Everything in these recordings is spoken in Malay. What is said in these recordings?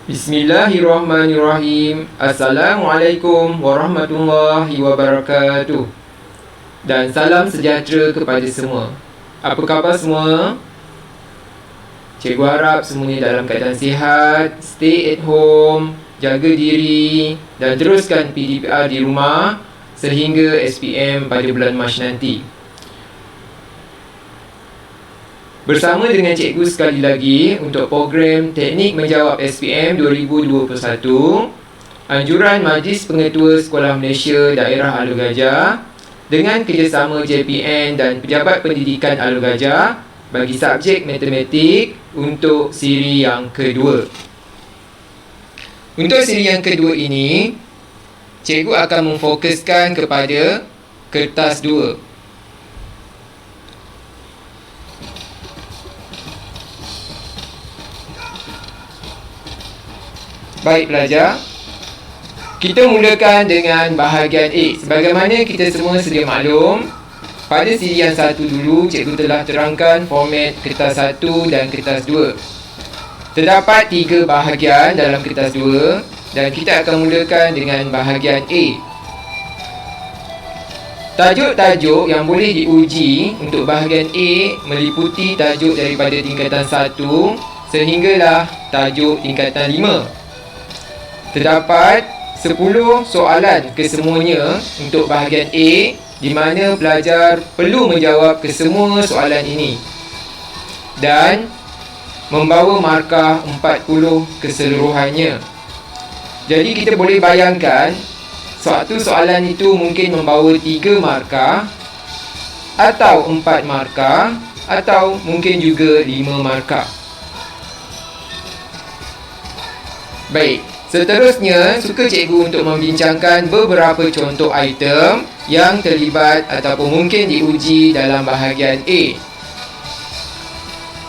Bismillahirrahmanirrahim. Assalamualaikum warahmatullahi wabarakatuh. Dan salam sejahtera kepada semua. Apa khabar semua? Cikgu harap semuanya dalam keadaan sihat, stay at home, jaga diri dan teruskan PDPR di rumah sehingga SPM pada bulan Mac nanti. Bersama dengan cikgu sekali lagi untuk program Teknik Menjawab SPM 2021, anjuran Majlis Pengetua Sekolah Malaysia Daerah Alor Gajah dengan kerjasama JPN dan Pejabat Pendidikan Alor Gajah bagi subjek matematik untuk siri yang kedua. Untuk siri yang kedua ini, cikgu akan memfokuskan kepada kertas 2. Baik pelajar, kita mulakan dengan bahagian A. Sebagaimana kita semua sedia maklum, pada siri yang 1 dulu, cikgu telah terangkan format kertas 1 dan kertas 2. Terdapat 3 bahagian dalam kertas 2 dan kita akan mulakan dengan bahagian A. Tajuk-tajuk yang boleh diuji untuk bahagian A meliputi tajuk daripada tingkatan 1 sehinggalah tajuk tingkatan 5. Terdapat 10 soalan kesemuanya untuk bahagian A di mana pelajar perlu menjawab kesemua soalan ini dan membawa markah 40 keseluruhannya. Jadi kita boleh bayangkan suatu soalan itu mungkin membawa 3 markah atau 4 markah atau mungkin juga 5 markah. Baik, seterusnya, suka cikgu untuk membincangkan beberapa contoh item yang terlibat ataupun mungkin diuji dalam bahagian A.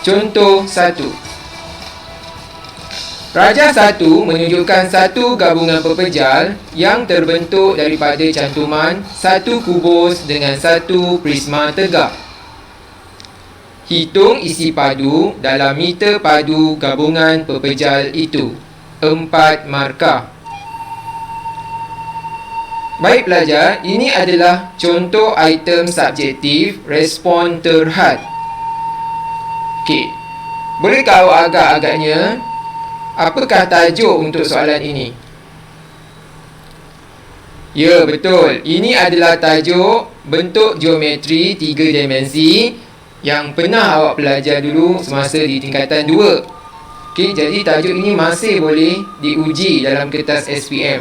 Contoh 1. Rajah 1 menunjukkan satu gabungan pepejal yang terbentuk daripada cantuman satu kubus dengan satu prisma tegak. Hitung isi padu dalam meter padu gabungan pepejal itu. 4 markah. Baik pelajar, ini adalah contoh item subjektif respon terhad. Okey. Bolehkah awak agak-agaknya apakah tajuk untuk soalan ini? Ya, betul. Ini adalah tajuk bentuk geometri 3 dimensi yang pernah awak belajar dulu semasa di tingkatan 2. Okey, jadi tajuk ini masih boleh diuji dalam kertas SPM.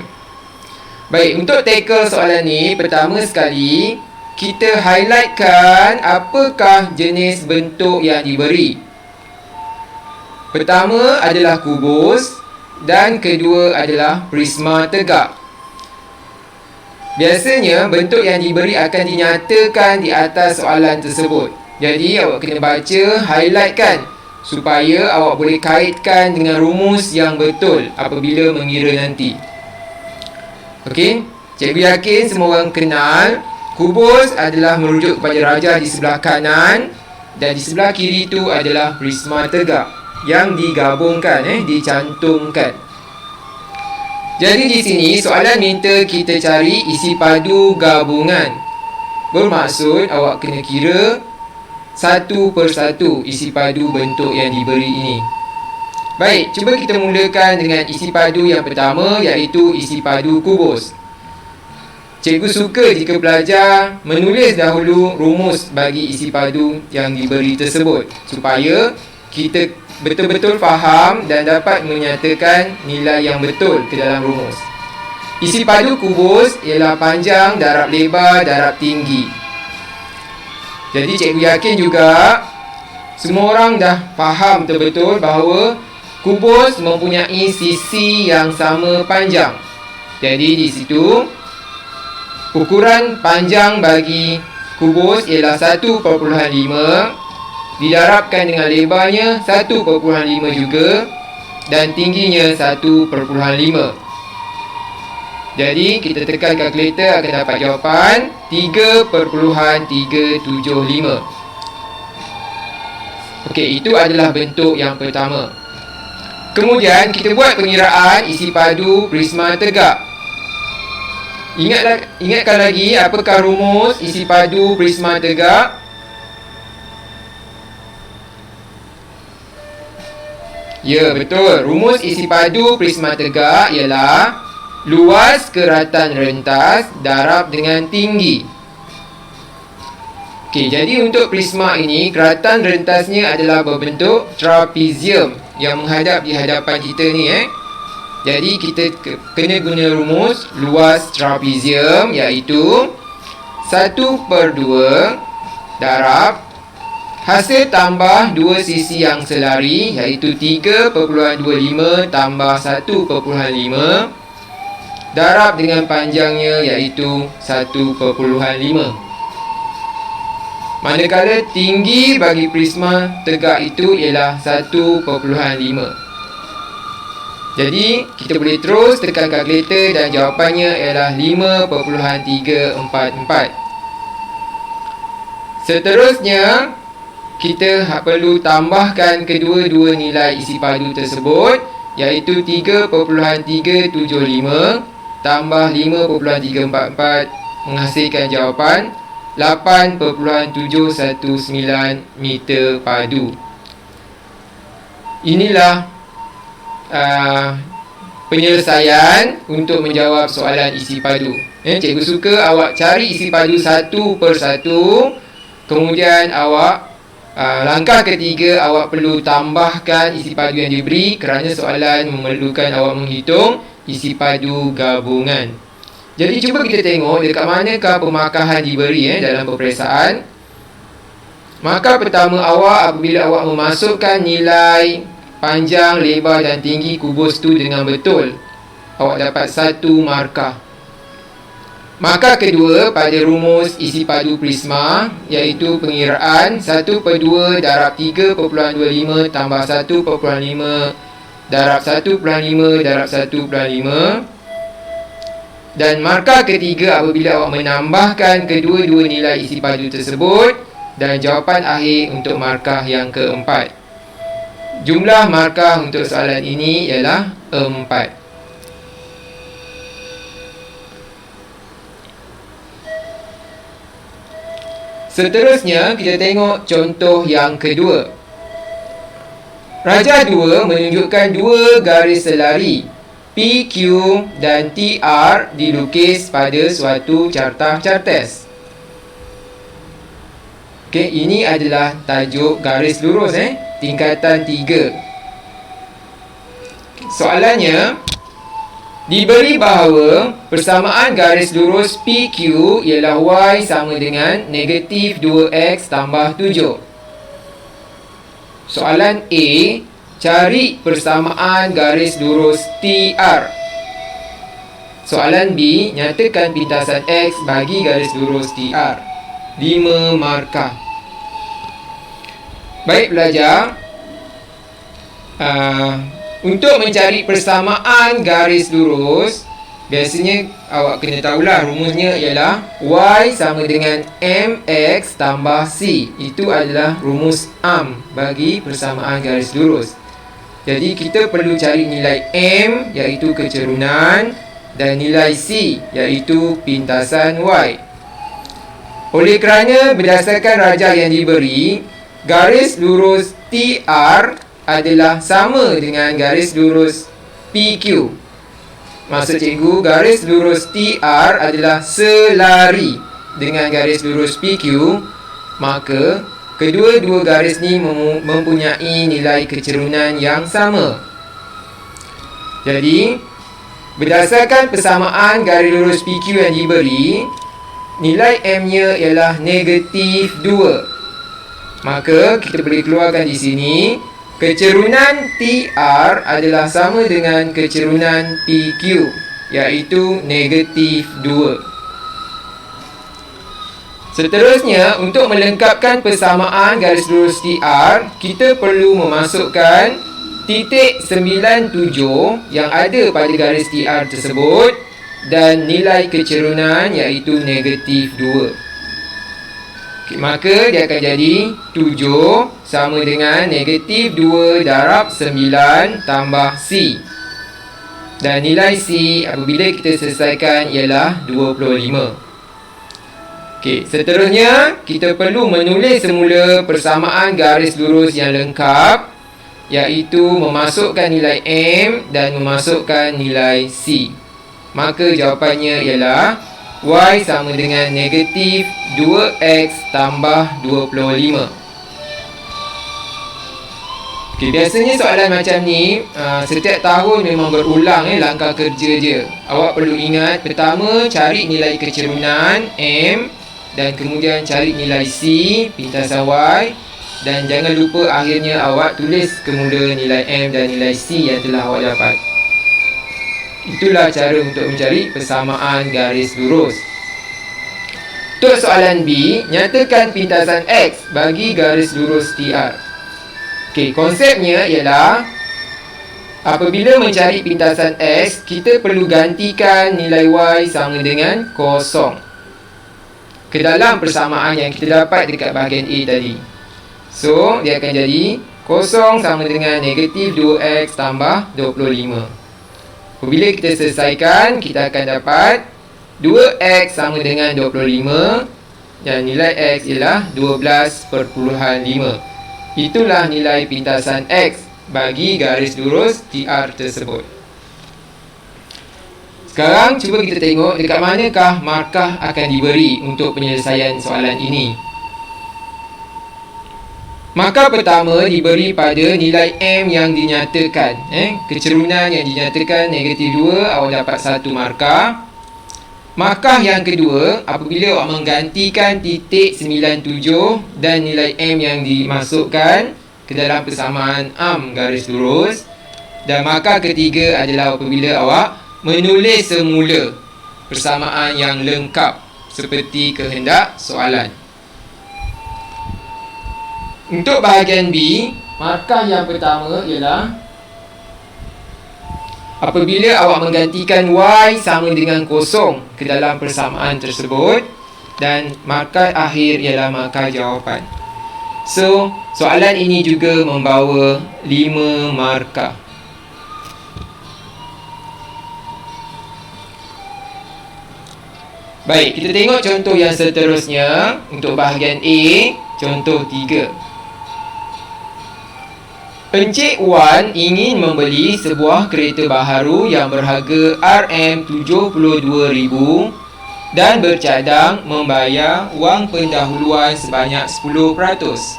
Baik, untuk tackle soalan ni, pertama sekali kita highlightkan apakah jenis bentuk yang diberi. Pertama adalah kubus dan kedua adalah prisma tegak. Biasanya bentuk yang diberi akan dinyatakan di atas soalan tersebut. Jadi awak kena baca, highlightkan supaya awak boleh kaitkan dengan rumus yang betul apabila mengira nanti. Okey, cikgu yakin semua orang kenal kubus adalah merujuk kepada rajah di sebelah kanan dan di sebelah kiri itu adalah prisma tegak yang digabungkan, dicantumkan. Jadi di sini soalan minta kita cari isi padu gabungan. Bermaksud awak kena kira satu persatu isi padu bentuk yang diberi ini. Baik, cuba kita mulakan dengan isi padu yang pertama, iaitu isi padu kubus. Cikgu suka jika pelajar menulis dahulu rumus bagi isi padu yang diberi tersebut supaya kita betul-betul faham dan dapat menyatakan nilai yang betul ke dalam rumus. Isi padu kubus ialah panjang darab lebar darab tinggi. Jadi cikgu yakin juga semua orang dah faham betul-betul bahawa kubus mempunyai sisi yang sama panjang. Jadi di situ ukuran panjang bagi kubus ialah 1.5 didarabkan dengan lebarnya 1.5 juga dan tingginya 1.5. Jadi kita tekan kalkulator akan dapat jawapan 3.375. Okey, itu adalah bentuk yang pertama. Kemudian kita buat pengiraan isi padu prisma tegak. Ingatkan lagi apakah rumus isi padu prisma tegak? Ya, betul. Rumus isi padu prisma tegak ialah luas keratan rentas darab dengan tinggi. Okey, jadi untuk prisma ini, keratan rentasnya adalah berbentuk trapezium yang menghadap di hadapan kita ni. Jadi kita kena guna rumus luas trapezium, iaitu 1/2 darab hasil tambah dua sisi yang selari, iaitu 3.25 tambah 1.5 darab dengan panjangnya, iaitu 1.5. Manakala tinggi bagi prisma tegak itu ialah 1.5. Jadi kita boleh terus tekan kalkulator dan jawapannya ialah 5.344. Seterusnya, kita perlu tambahkan kedua-dua nilai isi padu tersebut, iaitu 3.375 tambah 5.344 menghasilkan jawapan 8.719 meter padu. Inilah penyelesaian untuk menjawab soalan isi padu. Cikgu suka awak cari isi padu satu persatu. Kemudian awak langkah ketiga, awak perlu tambahkan isi padu yang diberi, kerana soalan memerlukan awak menghitung isi padu gabungan. Jadi cuba kita tengok dekat manakah pemakahan diberi dalam peperiksaan. Maka pertama awak, apabila awak memasukkan nilai panjang, lebar dan tinggi kubus tu dengan betul, awak dapat 1 markah. Maka kedua, pada rumus isi padu prisma, iaitu pengiraan 1/2 darab 3.25 tambah 1.5 darab 1.5 darab 1.5. Dan markah ketiga apabila awak menambahkan kedua-dua nilai isi padu tersebut. Dan jawapan akhir untuk markah yang keempat. Jumlah markah untuk soalan ini ialah 4. Seterusnya, kita tengok contoh yang kedua. Raja 2 menunjukkan dua garis selari PQ dan TR dilukis pada suatu carta cartes. Okey, ini adalah tajuk garis lurus tingkatan 3. Soalannya, diberi bahawa persamaan garis lurus PQ ialah Y sama dengan negatif 2X tambah 7. Soalan A, cari persamaan garis lurus TR. Soalan B, nyatakan pintasan X bagi garis lurus TR. 5 markah. Baik pelajar, untuk mencari persamaan garis lurus, biasanya awak kena tahulah rumusnya ialah Y sama dengan MX tambah C. Itu adalah rumus AM bagi persamaan garis lurus. Jadi kita perlu cari nilai M, iaitu kecerunan, dan nilai C, iaitu pintasan Y. Oleh kerana berdasarkan rajah yang diberi, garis lurus TR adalah sama dengan garis lurus PQ. Maksud cikgu, garis lurus TR adalah selari dengan garis lurus PQ, maka kedua-dua garis ni mempunyai nilai kecerunan yang sama. Jadi, berdasarkan persamaan garis lurus PQ yang diberi, nilai M-nya ialah negatif 2. Maka kita boleh keluarkan di sini, kecerunan TR adalah sama dengan kecerunan PQ, iaitu negatif 2. Seterusnya, untuk melengkapkan persamaan garis lurus TR, kita perlu memasukkan titik 97 yang ada pada garis TR tersebut dan nilai kecerunan, iaitu negatif 2. Maka dia akan jadi 7 sama dengan negatif 2 darab 9 tambah C. Dan nilai C apabila kita selesaikan ialah 25. Okey, seterusnya kita perlu menulis semula persamaan garis lurus yang lengkap, iaitu memasukkan nilai M dan memasukkan nilai C. Maka jawapannya ialah Y sama dengan negatif 2X tambah 25. Okay, biasanya soalan macam ni setiap tahun memang berulang langkah kerja je. Awak perlu ingat, pertama cari nilai kecerunan M, dan kemudian cari nilai C, pintasan Y, dan jangan lupa akhirnya awak tulis kemula nilai M dan nilai C yang telah awak dapat. Itulah cara untuk mencari persamaan garis lurus. Untuk soalan B, nyatakan pintasan X bagi garis lurus TR. Okey, konsepnya ialah apabila mencari pintasan X, kita perlu gantikan nilai Y sama dengan kosong ke dalam persamaan yang kita dapat dekat bahagian A tadi. So, dia akan jadi kosong sama dengan negatif 2X tambah 25. Apabila kita selesaikan, kita akan dapat 2X sama dengan 25 dan nilai X ialah 12/5. Itulah nilai pintasan X bagi garis lurus TR tersebut. Sekarang cuba kita tengok dekat manakah markah akan diberi untuk penyelesaian soalan ini. Markah pertama diberi pada nilai M yang dinyatakan. Kecerunan yang dinyatakan negatif 2, awak dapat 1 markah. Markah yang kedua, apabila awak menggantikan titik 97 dan nilai M yang dimasukkan ke dalam persamaan arm garis lurus. Dan markah ketiga adalah apabila awak menulis semula persamaan yang lengkap seperti kehendak soalan. Untuk bahagian B, markah yang pertama ialah apabila awak menggantikan Y sama dengan kosong ke dalam persamaan tersebut, dan markah akhir ialah markah jawapan. So, soalan ini juga membawa 5 markah. Baik, kita tengok contoh yang seterusnya. Untuk bahagian A, contoh 3. Encik Wan ingin membeli sebuah kereta baharu yang berharga RM72,000 dan bercadang membayar wang pendahuluan sebanyak 10%.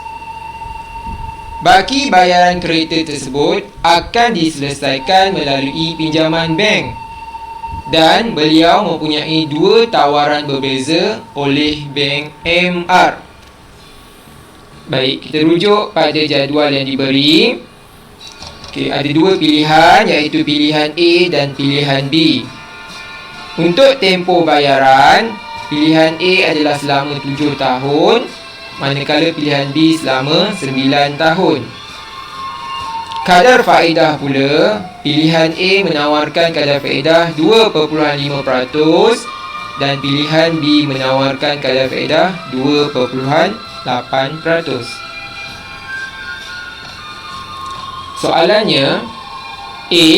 Baki bayaran kereta tersebut akan diselesaikan melalui pinjaman bank, dan beliau mempunyai 2 tawaran berbeza oleh bank MR. Baik, kita rujuk pada jadual yang diberi. Okey, ada 2 pilihan, iaitu pilihan A dan pilihan B. Untuk tempoh bayaran, pilihan A adalah selama 7 tahun, manakala pilihan B selama 9 tahun. Kadar faedah pula, pilihan A menawarkan kadar faedah 2.5% dan pilihan B menawarkan kadar faedah 2.8%. Soalannya, A,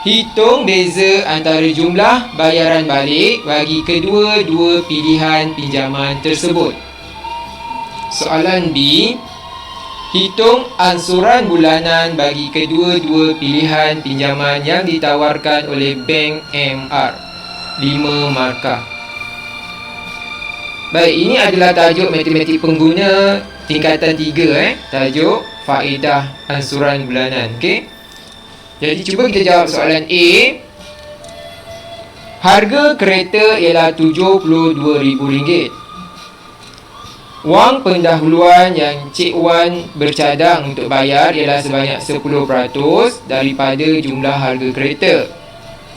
hitung beza antara jumlah bayaran balik bagi kedua-dua pilihan pinjaman tersebut. Soalan B, hitung ansuran bulanan bagi kedua-dua pilihan pinjaman yang ditawarkan oleh bank MR. 5 markah. Baik, ini adalah tajuk matematik pengguna tingkatan 3, tajuk faedah ansuran bulanan. Okey. Jadi cuba kita jawab soalan A. Harga kereta ialah RM72,000. Wang pendahuluan yang Cik Wan bercadang untuk bayar ialah sebanyak 10% daripada jumlah harga kereta,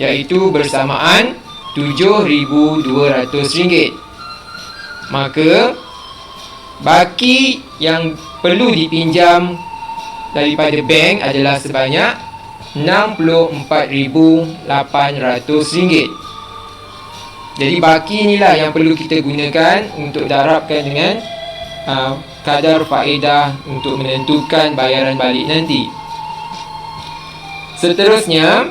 iaitu bersamaan RM7,200. Maka baki yang perlu dipinjam daripada bank adalah sebanyak RM64,800. Jadi baki inilah yang perlu kita gunakan untuk darabkan dengan kadar faedah untuk menentukan bayaran balik nanti. Seterusnya,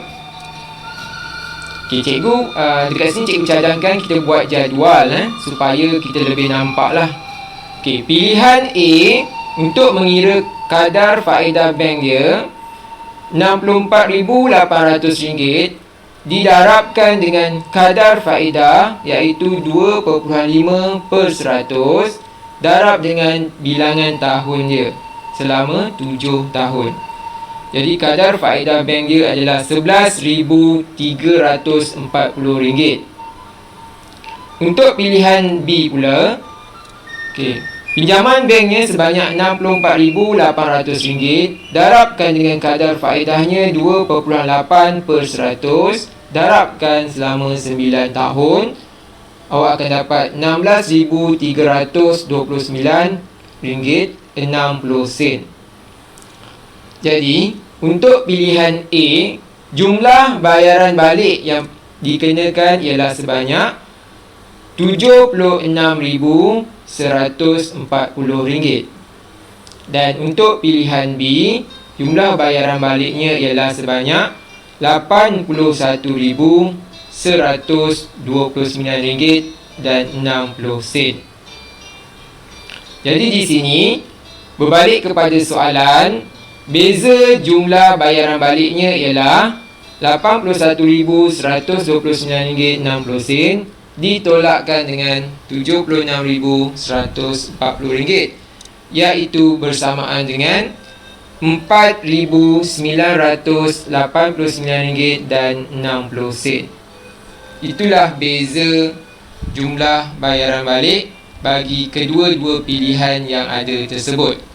cikgu dekat sini cikgu cadangkan kita buat jadual supaya kita lebih nampak lah. Pilihan A untuk mengira kadar faedah bank dia RM64,800 didarabkan dengan kadar faedah iaitu 2.5% darab dengan bilangan tahun dia selama 7 tahun. Jadi kadar faedah bank dia adalah RM11,340. Untuk pilihan B pula, pinjaman banknya sebanyak RM64,800 darabkan dengan kadar faedahnya 2.8% darabkan selama 9 tahun, awak akan dapat RM16,329.60. Jadi, untuk pilihan A, jumlah bayaran balik yang dikenakan ialah sebanyak RM76,140. Dan untuk pilihan B, jumlah bayaran baliknya ialah sebanyak RM81,129.60. Jadi di sini berbalik kepada soalan, beza jumlah bayaran baliknya ialah RM81,129.60 ditolakkan dengan RM76,140, iaitu bersamaan dengan RM4,989.60. Itulah beza jumlah bayaran balik bagi kedua-dua pilihan yang ada tersebut.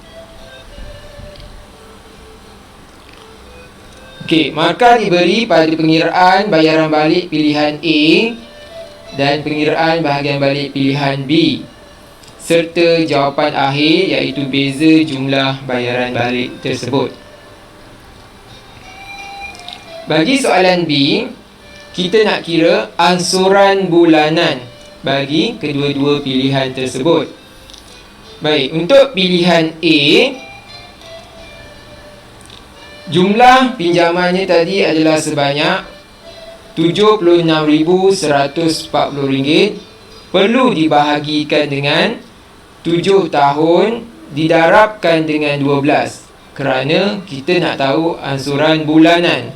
Markah diberi pada pengiraan bayaran balik pilihan A dan pengiraan bahagian balik pilihan B, serta jawapan akhir iaitu beza jumlah bayaran balik tersebut. Bagi soalan B, kita nak kira ansuran bulanan bagi kedua-dua pilihan tersebut. Baik, untuk pilihan A, jumlah pinjamannya tadi adalah sebanyak RM76,140, perlu dibahagikan dengan 7 tahun didarabkan dengan 12, kerana kita nak tahu ansuran bulanan.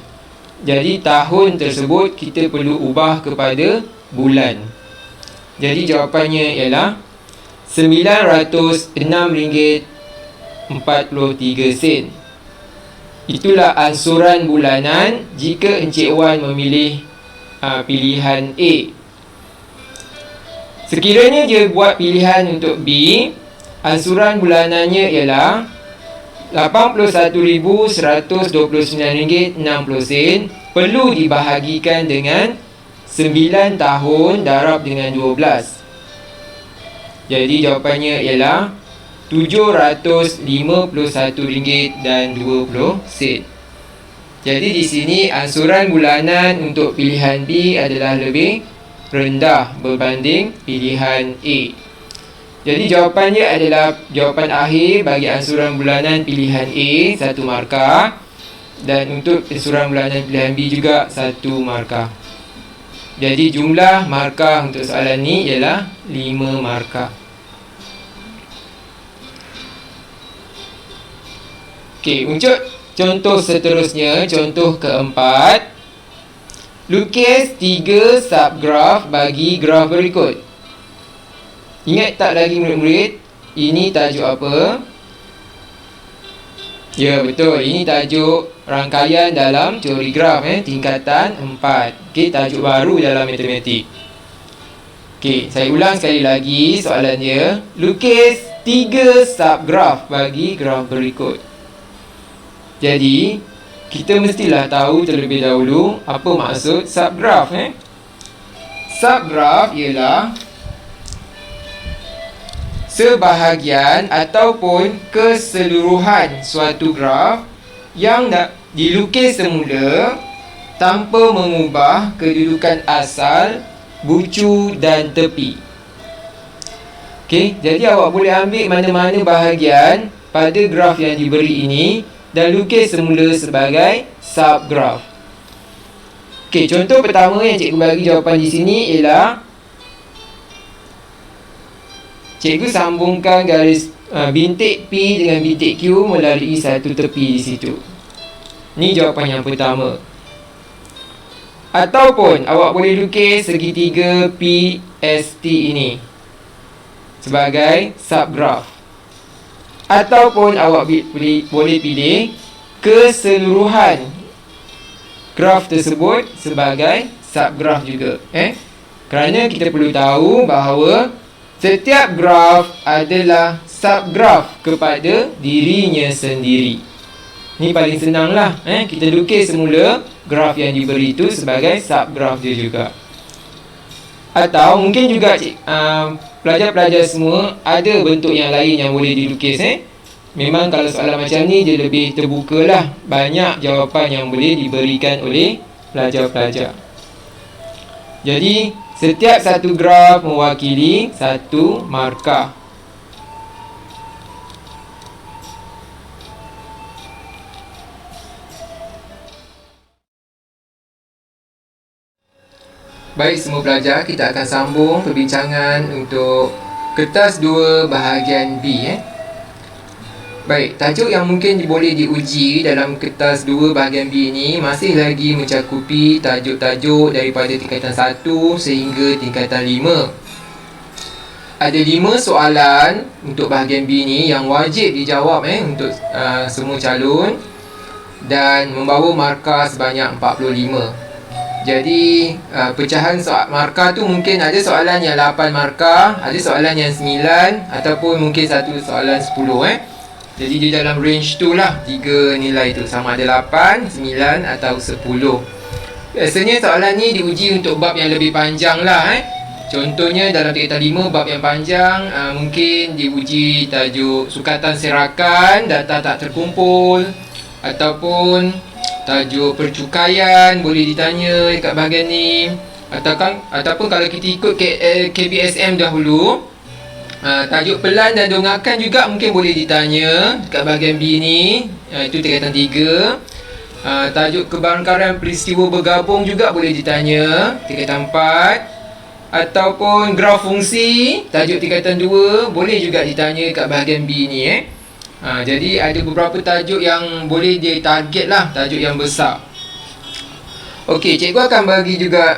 Jadi tahun tersebut kita perlu ubah kepada bulan. Jadi jawapannya ialah RM906.43. Itulah ansuran bulanan jika Encik Wan memilih pilihan A. Sekiranya dia buat pilihan untuk B, ansuran bulanannya ialah RM81,129.60, perlu dibahagikan dengan 9 tahun darab dengan 12. Jadi jawapannya ialah RM751.20. Jadi di sini ansuran bulanan untuk pilihan B adalah lebih rendah berbanding pilihan A. Jadi jawapannya adalah jawapan akhir bagi ansuran bulanan pilihan A 1 markah, dan untuk ansuran bulanan pilihan B juga 1 markah. Jadi jumlah markah untuk soalan ni ialah 5 markah. Untuk contoh seterusnya, contoh keempat, lukis 3 subgraf bagi graf berikut. Ingat tak lagi murid-murid, ini tajuk apa? Ya, betul, ini tajuk rangkaian dalam teori graf tingkatan 4. Tajuk baru dalam matematik. Saya ulang sekali lagi soalan dia. Lukis 3 subgraf bagi graf berikut. Jadi, kita mestilah tahu terlebih dahulu apa maksud subgraf. Subgraf ialah sebahagian ataupun keseluruhan suatu graf yang dilukis semula tanpa mengubah kedudukan asal, bucu dan tepi. Okey, jadi awak boleh ambil mana-mana bahagian pada graf yang diberi ini dan lukis semula sebagai subgraf. Okey, contoh pertama yang cikgu bagi jawapan di sini ialah cikgu sambungkan garis bintik P dengan bintik Q melalui satu tepi di situ. Ini jawapan yang pertama. Ataupun awak boleh lukis segitiga PST ini sebagai subgraf. Ataupun awak boleh pilih keseluruhan graf tersebut sebagai subgraf juga. Kerana kita perlu tahu bahawa setiap graf adalah subgraf kepada dirinya sendiri. Ni paling senang lah. Kita lukis semula graf yang diberi itu sebagai subgraf dia juga. Atau mungkin juga pelajar-pelajar semua ada bentuk yang lain yang boleh dilukis. Memang kalau soalan macam ni dia lebih terbuka lah. Banyak jawapan yang boleh diberikan oleh pelajar-pelajar. Jadi setiap satu graf mewakili satu markah. Baik semua pelajar, kita akan sambung perbincangan untuk kertas 2 bahagian B. Baik, tajuk yang mungkin boleh diuji dalam kertas 2 bahagian B ini masih lagi mencakupi tajuk-tajuk daripada tingkatan 1 sehingga tingkatan 5. Ada 5 soalan untuk bahagian B ini yang wajib dijawab untuk semua calon dan membawa markah sebanyak 45. Jadi pecahan markah tu mungkin ada soalan yang 8 markah, ada soalan yang 9 ataupun mungkin satu soalan 10. Jadi di dalam range tu lah 3 nilai tu, sama ada 8, 9 atau 10. Biasanya soalan ni diuji untuk bab yang lebih panjang lah. Contohnya dalam tingkatan 5 bab yang panjang mungkin diuji tajuk sukatan serakan, data tak terkumpul, ataupun tajuk percukaian boleh ditanya dekat bahagian ni. Ataupun kalau kita ikut KBSM dahulu, tajuk pelan dan dongakan juga mungkin boleh ditanya dekat bahagian B ni. Itu tingkatan 3. Tajuk kebarangkaran peristiwa bergabung juga boleh ditanya tingkatan 4. Ataupun graf fungsi, tajuk tingkatan 2 boleh juga ditanya dekat bahagian B ni. Jadi ada beberapa tajuk yang boleh dia target lah, tajuk yang besar. Okey, cikgu akan bagi juga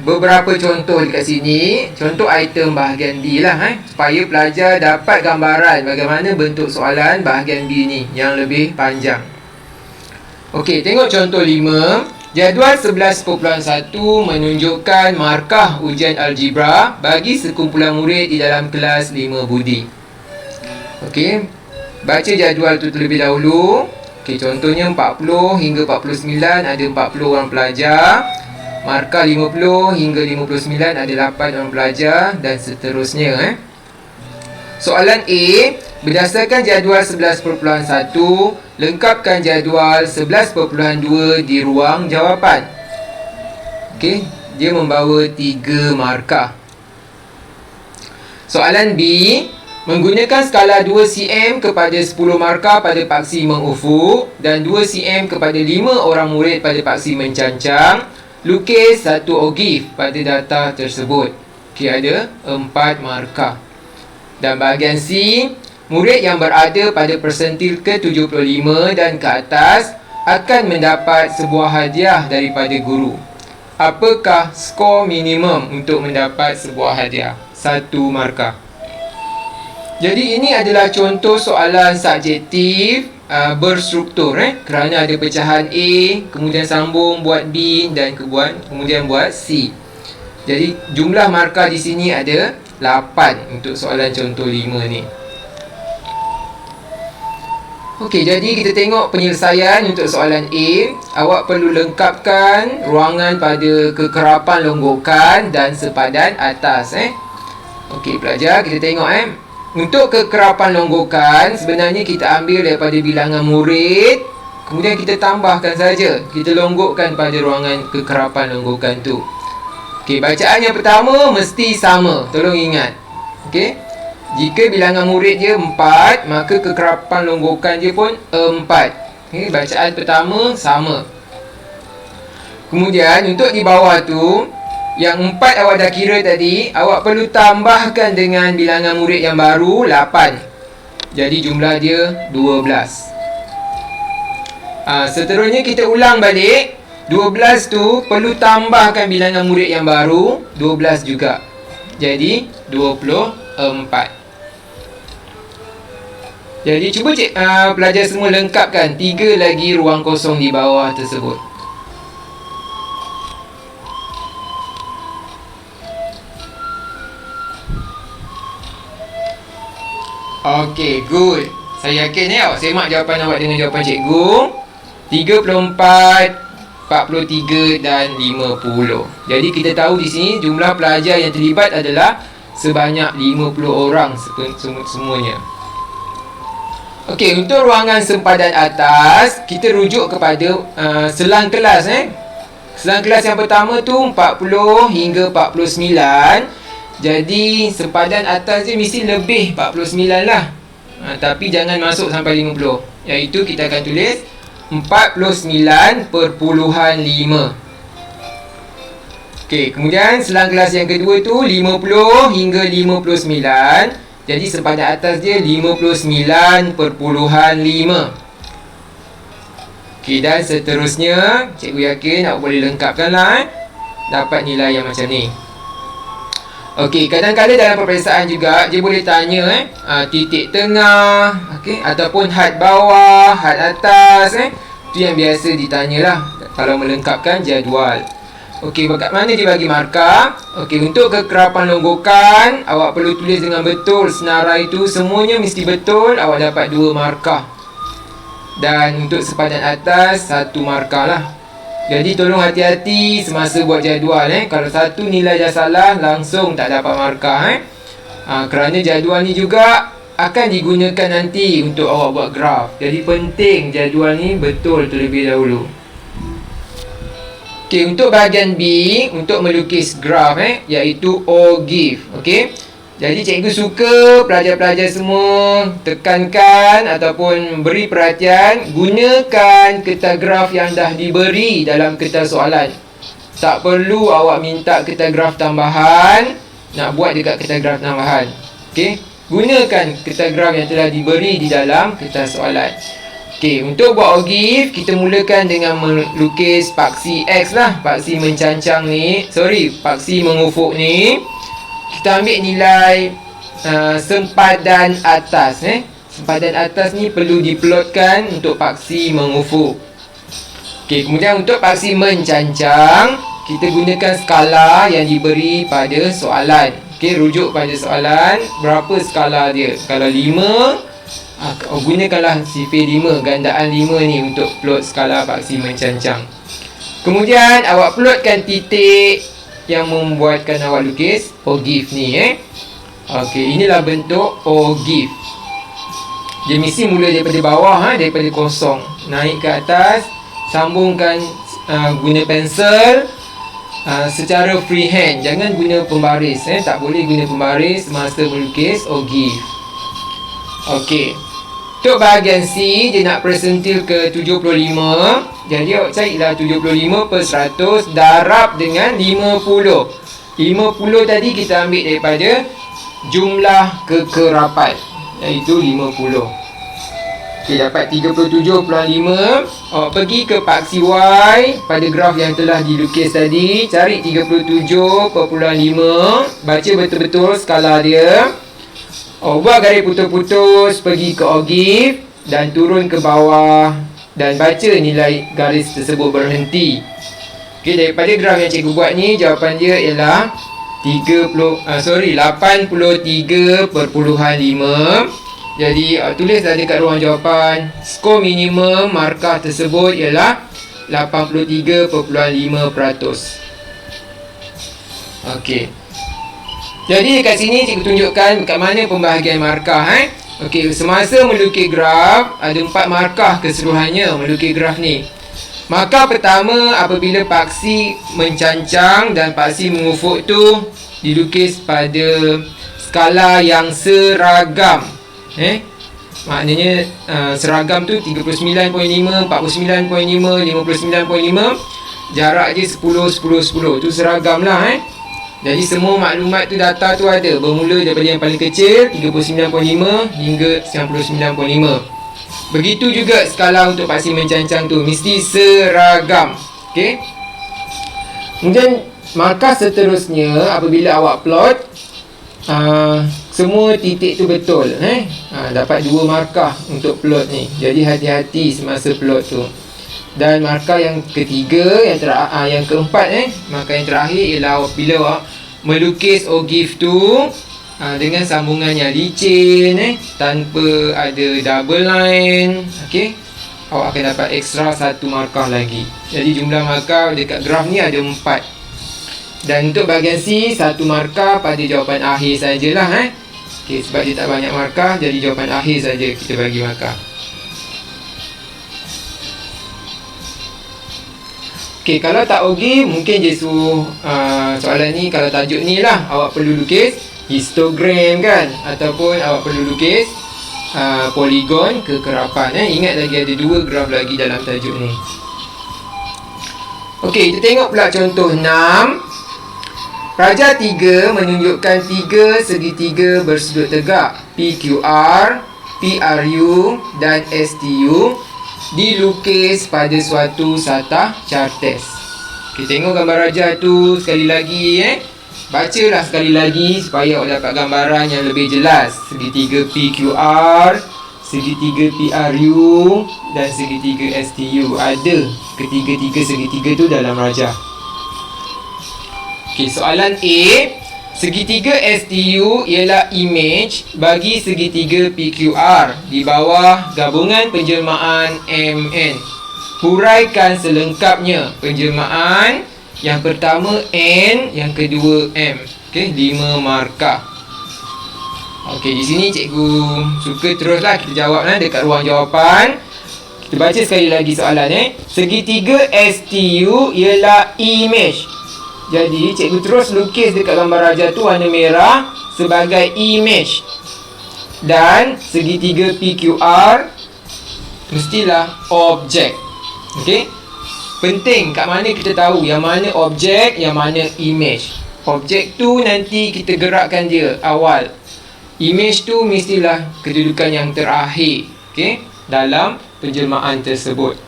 beberapa contoh dekat sini. Contoh item bahagian B lah supaya pelajar dapat gambaran bagaimana bentuk soalan bahagian B ni yang lebih panjang. Okey, tengok contoh 5. Jadual 11.1 menunjukkan markah ujian algebra bagi sekumpulan murid di dalam kelas 5 budi. Okey, baca jadual tu terlebih dahulu. Okey, contohnya 40 hingga 49 ada 40 orang pelajar. Markah 50 hingga 59 ada 8 orang pelajar dan seterusnya. Soalan A, berdasarkan jadual 11.1, lengkapkan jadual 11.2 di ruang jawapan. Okey, dia membawa 3 markah. Soalan B, menggunakan skala 2 cm kepada 10 markah pada paksi mengufuk dan 2 cm kepada 5 orang murid pada paksi mencancang, lukis satu ogif pada data tersebut. Okey, ada 4 markah. Dan bahagian C, murid yang berada pada persentil ke-75 dan ke atas akan mendapat sebuah hadiah daripada guru. Apakah skor minimum untuk mendapat sebuah hadiah? 1 markah. Jadi ini adalah contoh soalan subjektif berstruktur kerana ada pecahan A, kemudian sambung buat B dan kemudian buat C. Jadi jumlah markah di sini ada 8 untuk soalan contoh 5 ni. Okey, jadi kita tengok penyelesaian untuk soalan A. Awak perlu lengkapkan ruangan pada kekerapan longgokan dan sepadan atas. Okey pelajar, kita tengok untuk kekerapan longgokan sebenarnya kita ambil daripada bilangan murid, kemudian kita tambahkan saja. Kita longgokkan pada ruangan kekerapan longgokan tu. Okey, bacaan yang pertama mesti sama. Tolong ingat. Okey. Jika bilangan murid dia 4, maka kekerapan longgokan dia pun 4. Okay, bacaan pertama sama. Kemudian untuk di bawah tu, yang 4 awak dah kira tadi, awak perlu tambahkan dengan bilangan murid yang baru 8. Jadi jumlah dia 12. Seterusnya kita ulang balik. 12 tu perlu tambahkan bilangan murid yang baru 12 juga. Jadi 24. Jadi cuba pelajar semua lengkapkan 3 lagi ruang kosong di bawah tersebut. Okey, good. Saya yakin awak semak jawapan awak dengan jawapan cikgu. 34, 43 dan 50. Jadi kita tahu di sini jumlah pelajar yang terlibat adalah sebanyak 50 orang semuanya. Okey, untuk ruangan sempadan atas, kita rujuk kepada selang kelas. Selang kelas yang pertama tu 40 hingga 49. Jadi sempadan atas dia mesti lebih 49 lah. Tapi jangan masuk sampai 50. Iaitu kita akan tulis 49.5. Okey, kemudian selang kelas yang kedua tu 50 hingga 59. Jadi sempadan atas dia 59.5. Okey, dan seterusnya cikgu yakin awak boleh lengkapkan lah dapat nilai yang macam ni. Okey, kadang-kadang dalam peperiksaan juga dia boleh tanya titik tengah, okey, ataupun had bawah, had atas, itu yang biasa ditanyalah kalau melengkapkan jadual. Okey, kat mana dia bagi markah? Okey, untuk kekerapan longgokan awak perlu tulis dengan betul senarai itu, semuanya mesti betul, awak dapat 2 markah. Dan untuk sempadan atas 1 markah lah. Jadi tolong hati-hati semasa buat jadual. Kalau satu nilai dah salah, langsung tak dapat markah. Kerana jadual ni juga akan digunakan nanti untuk awak buat graf. Jadi penting jadual ni betul terlebih dahulu. Okey, untuk bahagian B, untuk melukis graf iaitu ogive. Okey. Jadi cikgu suka pelajar-pelajar semua tekankan ataupun beri perhatian, gunakan kertas graf yang dah diberi dalam kertas soalan. Tak perlu awak minta kertas graf tambahan nak buat dekat kertas graf tambahan. Okey, gunakan kertas graf yang telah diberi di dalam kertas soalan. Okey, untuk buat ogive, kita mulakan dengan melukis paksi X lah. Paksi mencancang ni, paksi mengufuk ni. Kita ambil nilai sempadan atas. Sempadan atas ni perlu diplotkan untuk paksi mengufuk. Okey, kemudian untuk paksi mencancang, kita gunakan skala yang diberi pada soalan. Okey, rujuk pada soalan, berapa skala dia? Skala 5. Gunakanlah sifir 5, gandaan 5 ni untuk plot skala paksi mencancang. Kemudian awak plotkan titik yang membuatkan awak lukis ogive ni. Okey, inilah bentuk ogive. Dia mesti mula daripada bawah, daripada kosong, naik ke atas, sambungkan guna pensel secara freehand. Jangan guna pembaris. Tak boleh guna pembaris semasa melukis ogive. Okey, untuk bahagian C, dia nak persentil ke 75. Jadi awak carilah 75 per 100 darab dengan 50. 50 tadi kita ambil daripada jumlah kekerapan, iaitu 50. Okey, dapat 37.5. Awak pergi ke paksi Y pada graf yang telah dilukis tadi, cari 37.5, baca betul-betul skala dia. Buat garis putus-putus, pergi ke ogive dan turun ke bawah dan baca nilai garis tersebut berhenti. Okey, daripada graf yang cikgu buat ni, jawapan dia ialah 83.5. Jadi tulislah dekat ruang jawapan, skor minimum markah tersebut ialah 83.5%. Okey. Jadi dekat sini cikgu tunjukkan kat mana pembahagian markah. Okey, semasa melukis graf ada 4 markah keseluruhannya melukis graf ni. Markah pertama apabila paksi mencancang dan paksi mengufuk tu dilukis pada skala yang seragam. Maknanya seragam tu 39.5, 49.5, 59.5. Jarak je 10, 10, 10. Tu seragam lah. Jadi semua maklumat tu, data tu ada, bermula daripada yang paling kecil 39.5 hingga 99.5. Begitu juga skala untuk paksi mencancang tu, mesti seragam. Okey. Kemudian markah seterusnya, apabila awak plot semua titik tu betul, dapat 2 markah untuk plot ni. Jadi hati-hati semasa plot tu. Dan markah yang ketiga, yang keempat, markah yang terakhir ialah bila awak melukis ogif tu dengan sambungan yang licin, tanpa ada double line, okey, awak akan dapat ekstra 1 markah lagi. Jadi jumlah markah dekat graf ni ada 4. Dan untuk bahagian C, 1 markah pada jawapan akhir sajalah. Okey, sebab dia tak banyak markah, jadi jawapan akhir saja kita bagi markah. Okey, kalau tak ogif, mungkin je suruh soalan ni, kalau tajuk ni lah, awak perlu lukis histogram kan, ataupun awak perlu lukis poligon kekerapan. Ingat lagi ada 2 graf lagi dalam tajuk ni. Okey, kita tengok pula contoh 6. Raja 3 menunjukkan 3 segitiga bersudut tegak PQR, PRU dan STU dilukis pada suatu satah cartes. Kita tengok gambar raja tu sekali lagi. Bacalah sekali lagi supaya awak dapat gambaran yang lebih jelas. Segitiga PQR, segitiga PRU dan segitiga STU. Ada ketiga-tiga segitiga tu dalam raja. Okey, soalan A. Segitiga STU ialah image bagi segitiga PQR di bawah gabungan penjelmaan MN. Huraikan selengkapnya. Penjelmaan yang pertama N, yang kedua M. Okey, 5 markah. Okey, di sini cikgu suka teruslah kita jawab dekat ruang jawapan. Kita baca sekali lagi soalan. Segitiga STU ialah image. Jadi cikgu terus lukis dekat gambar raja tu warna merah sebagai image. Dan segitiga PQR mestilah objek. Okey. Penting kat mana kita tahu yang mana objek, yang mana image. Objek tu nanti kita gerakkan dia awal. Image tu mestilah kedudukan yang terakhir, okey, dalam penjelmaan tersebut.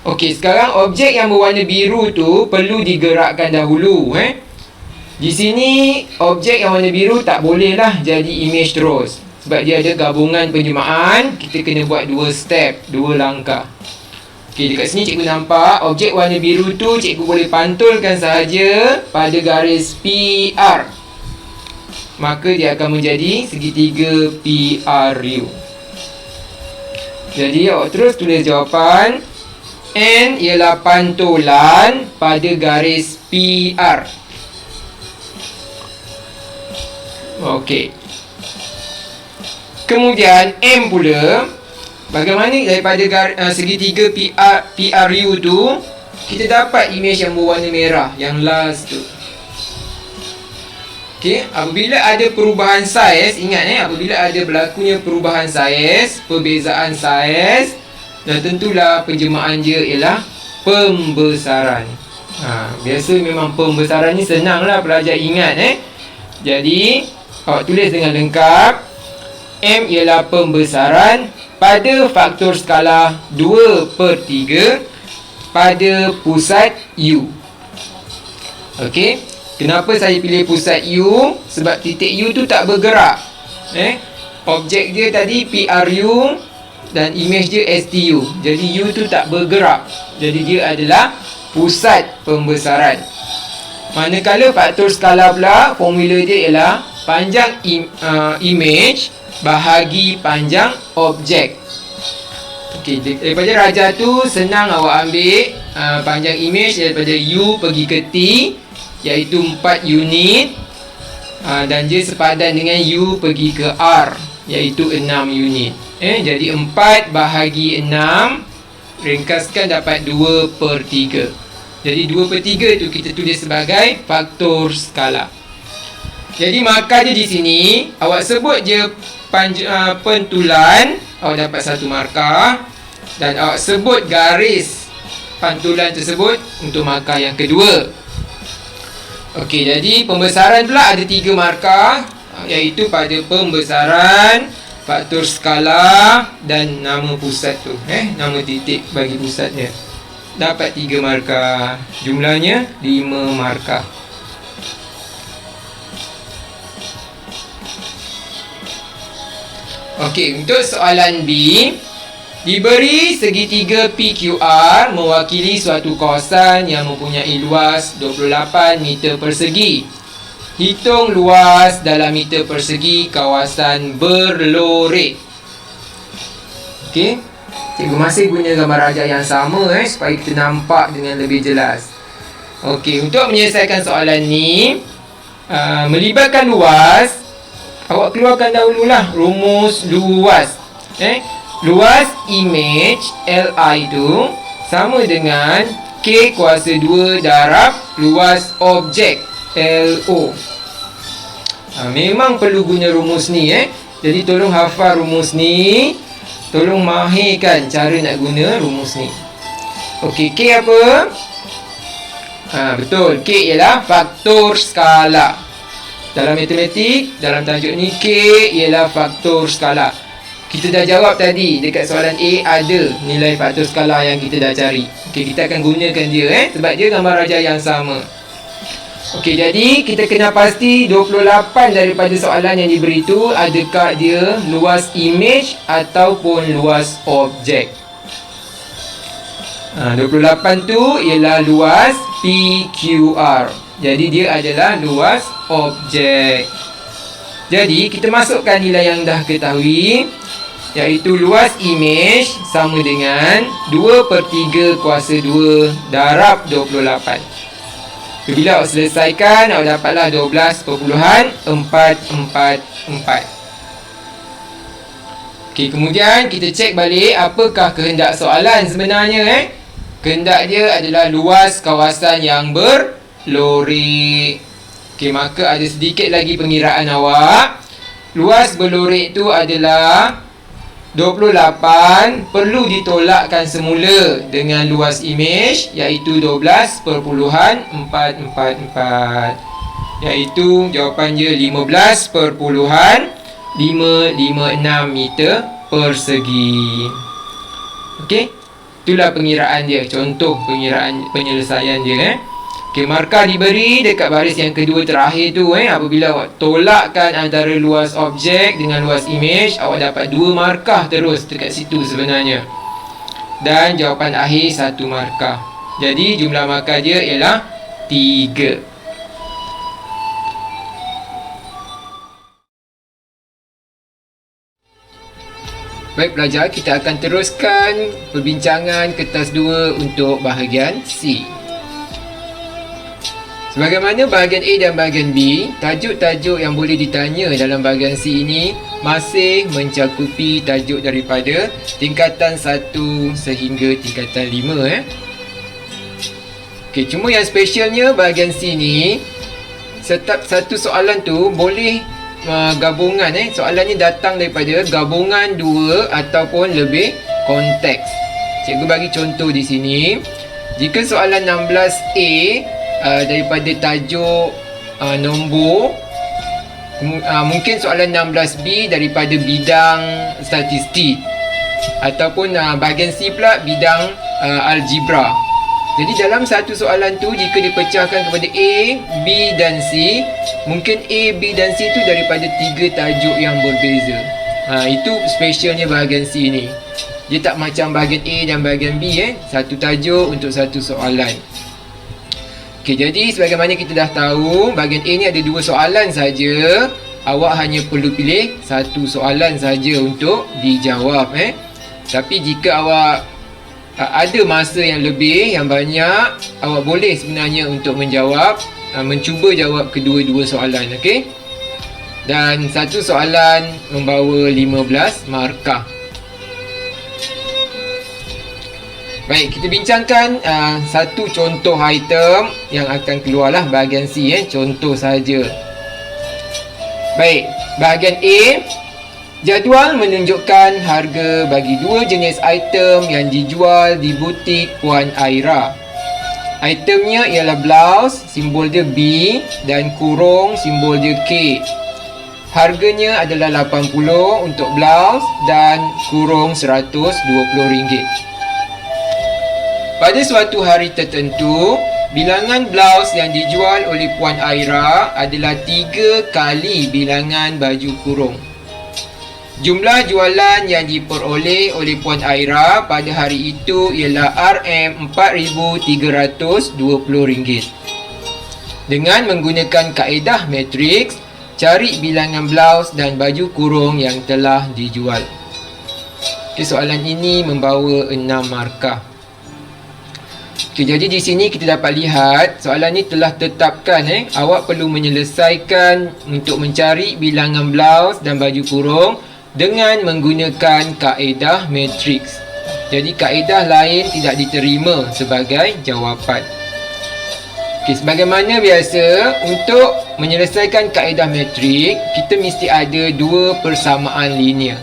Okey, sekarang objek yang berwarna biru tu perlu digerakkan dahulu. Di sini objek yang warna biru tak boleh lah jadi image terus, sebab dia ada gabungan penjelmaan. Kita kena buat 2 step, 2 langkah. Okey, dekat sini cikgu nampak objek warna biru tu cikgu boleh pantulkan sahaja pada garis PR. Maka dia akan menjadi segitiga PRU. Jadi awak terus tulis jawapan. N ialah pantulan pada garis PR. Okey. Kemudian M pula, bagaimana daripada segitiga PRU tu kita dapat image yang berwarna merah, yang last tu. Okey, apabila ada perubahan saiz, ingat apabila ada berlakunya perubahan saiz, perbezaan saiz, dan tentulah penjelmaan dia ialah pembesaran. Biasa memang pembesaran ni senanglah pelajar ingat. Jadi awak tulis dengan lengkap. M ialah pembesaran pada faktor skala 2/3 pada pusat U. Okey, kenapa saya pilih pusat U? Sebab titik U tu tak bergerak. Objek dia tadi PRU dan image dia STU. Jadi U tu tak bergerak. Jadi dia adalah pusat pembesaran. Manakala faktor skala pula, formula dia ialah panjang image bahagi panjang objek. Okey, daripada raja tu senang awak ambil panjang image daripada U pergi ke T, iaitu 4 unit, dan dia sepadan dengan U pergi ke R, iaitu 6 unit. Jadi 4 bahagi 6, ringkaskan dapat 2/3. Jadi 2/3 tu kita tulis sebagai faktor skala. Jadi markah dia di sini, awak sebut je pentulan, awak dapat 1 markah. Dan awak sebut garis pantulan tersebut untuk markah yang kedua. Okey, jadi pembesaran pula ada 3 markah, iaitu pada pembesaran, faktor skala dan nama pusat tu. Nama titik bagi pusatnya. Dapat 3 markah. Jumlahnya 5 markah. Okey, untuk soalan B, diberi segitiga PQR mewakili suatu kawasan yang mempunyai luas 28 meter persegi. Hitung luas dalam meter persegi kawasan berlorek. Okey, cikgu masih guna gambar rajah yang sama supaya kita nampak dengan lebih jelas. Okey, untuk menyelesaikan soalan ni, melibatkan luas, awak keluarkan dahululah rumus luas. Luas image Li tu sama dengan K kuasa 2 darab luas objek LO. Memang perlu guna rumus ni Jadi tolong hafal rumus ni. Tolong mahirkan cara nak guna rumus ni. Okey, K apa? Betul, K ialah faktor skala. Dalam matematik, dalam tajuk ni, K ialah faktor skala. Kita dah jawab tadi dekat soalan A, ada nilai faktor skala yang kita dah cari. Okey, kita akan gunakan dia sebab dia gambar rajah yang sama. Okey, jadi kita kena pasti 28 daripada soalan yang diberi tu adakah dia luas image ataupun luas objek. 28 tu ialah luas PQR. Jadi dia adalah luas objek. Jadi kita masukkan nilai yang dah ketahui, iaitu luas image sama dengan 2/3 kuasa 2 darab 28. Bila awak selesaikan, awak dapatlah 12.444. Okey, kemudian kita cek balik apakah kehendak soalan sebenarnya. Kehendak dia adalah luas kawasan yang berlorek. Okey, maka ada sedikit lagi pengiraan awak. Luas berlorek tu adalah 28 perlu ditolakkan semula dengan luas image, iaitu 12.444, iaitu jawapan dia 15.556 meter persegi. Okey, itulah pengiraan dia, contoh pengiraan penyelesaian dia. Okey, markah diberi dekat baris yang kedua terakhir tu. Apabila awak tolakkan antara luas objek dengan luas image, awak dapat 2 markah terus dekat situ sebenarnya. Dan jawapan akhir 1 markah. Jadi jumlah markah dia ialah 3. Baik pelajar, kita akan teruskan perbincangan kertas 2 untuk bahagian C. Sebagaimana bahagian A dan bahagian B, tajuk-tajuk yang boleh ditanya dalam bahagian C ini masih mencakupi tajuk daripada tingkatan 1 sehingga tingkatan 5. Okey, cuma yang specialnya bahagian C ni, setiap satu soalan tu boleh gabungan. Soalannya datang daripada gabungan 2 ataupun lebih konteks. Cikgu bagi contoh di sini. Jika soalan 16A daripada tajuk nombor, mungkin soalan 16B daripada bidang statistik, ataupun bahagian C pula bidang algebra. Jadi dalam satu soalan tu, jika dipecahkan kepada A, B dan C, mungkin A, B dan C tu daripada 3 tajuk yang berbeza. Itu specialnya bahagian C ni. Dia tak macam bahagian A dan bahagian B, satu tajuk untuk satu soalan. Okey, jadi sebagaimana kita dah tahu, bahagian A ni ada 2 soalan saja. Awak hanya perlu pilih satu soalan saja untuk dijawab. Tapi jika awak ada masa yang lebih, yang banyak, awak boleh sebenarnya untuk menjawab, mencuba jawab kedua-dua soalan. Okey. Dan satu soalan membawa 15 markah. Baik, kita bincangkan satu contoh item yang akan keluarlah bahagian C. Contoh saja. Baik, bahagian A. Jadual menunjukkan harga bagi dua jenis item yang dijual di butik Puan Aira. Itemnya ialah blouse, simbol dia B, dan kurung, simbol dia K. Harganya adalah RM80 untuk blouse dan kurung RM120. Pada suatu hari tertentu, bilangan blouse yang dijual oleh Puan Aira adalah 3 kali bilangan baju kurung. Jumlah jualan yang diperoleh oleh Puan Aira pada hari itu ialah RM4,320. Dengan menggunakan kaedah matriks, cari bilangan blouse dan baju kurung yang telah dijual. Okay, soalan ini membawa 6 markah. Okay, jadi di sini kita dapat lihat soalan ini telah tetapkan awak perlu menyelesaikan untuk mencari bilangan blouse dan baju kurung dengan menggunakan kaedah matriks. Jadi kaedah lain tidak diterima sebagai jawapan. Okey, sebagaimana biasa, untuk menyelesaikan kaedah matrik, kita mesti ada dua persamaan linear.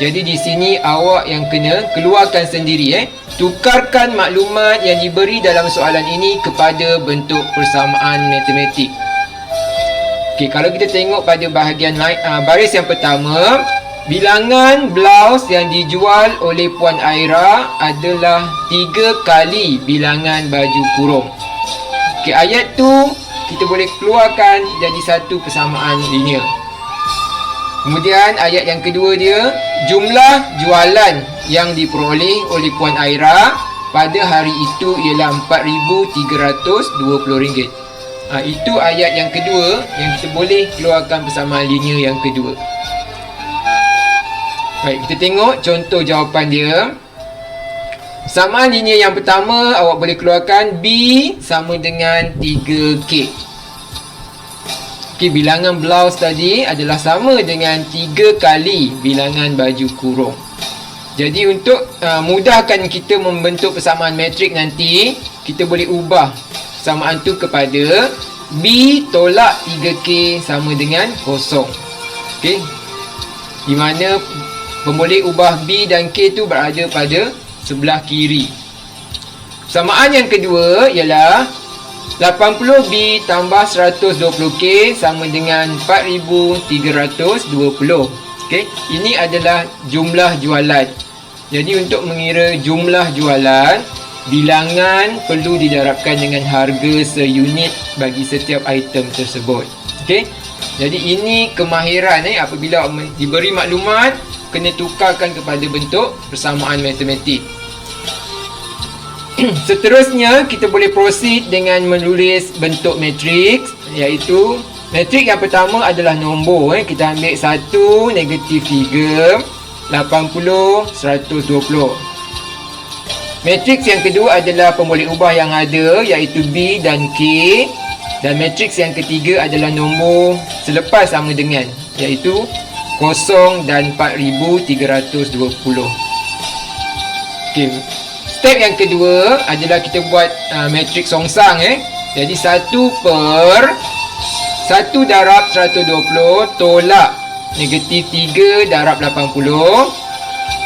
Jadi di sini awak yang kena keluarkan sendiri tukarkan maklumat yang diberi dalam soalan ini kepada bentuk persamaan matematik. Okey, kalau kita tengok pada bahagian baris yang pertama, bilangan blouse yang dijual oleh Puan Aira adalah 3 kali bilangan baju kurung. Okey, ayat tu kita boleh keluarkan jadi satu persamaan linear. Kemudian ayat yang kedua dia, jumlah jualan yang diperoleh oleh Puan Aira pada hari itu ialah RM4,320. Itu ayat yang kedua yang kita boleh keluarkan persamaan linear yang kedua. Baik, kita tengok contoh jawapan dia. Persamaan linear yang pertama awak boleh keluarkan B sama dengan 3K. Okey, bilangan blouse tadi adalah sama dengan 3 kali bilangan baju kurung. Jadi untuk mudahkan kita membentuk persamaan matrik nanti, kita boleh ubah persamaan tu kepada B tolak 3K sama dengan kosong. Okey, di mana boleh ubah B dan K tu berada pada sebelah kiri. Persamaan yang kedua ialah 80B tambah 120K sama dengan 4,320. Okey, ini adalah jumlah jualan. Jadi untuk mengira jumlah jualan, bilangan perlu didarabkan dengan harga seunit bagi setiap item tersebut. Okey, jadi ini kemahiran apabila diberi maklumat, kena tukarkan kepada bentuk persamaan matematik. Seterusnya kita boleh proceed dengan menulis bentuk matriks, iaitu matrik yang pertama adalah nombor. Kita ambil 1, negatif 3, 80, 120. Matriks yang kedua adalah pemboleh ubah yang ada, iaitu B dan K. Dan matriks yang ketiga adalah nombor selepas sama dengan, iaitu 0 dan 4,320. Okey, step yang kedua adalah kita buat matriks songsang. Jadi 1 darab 120 tolak negatif 3 darab 80.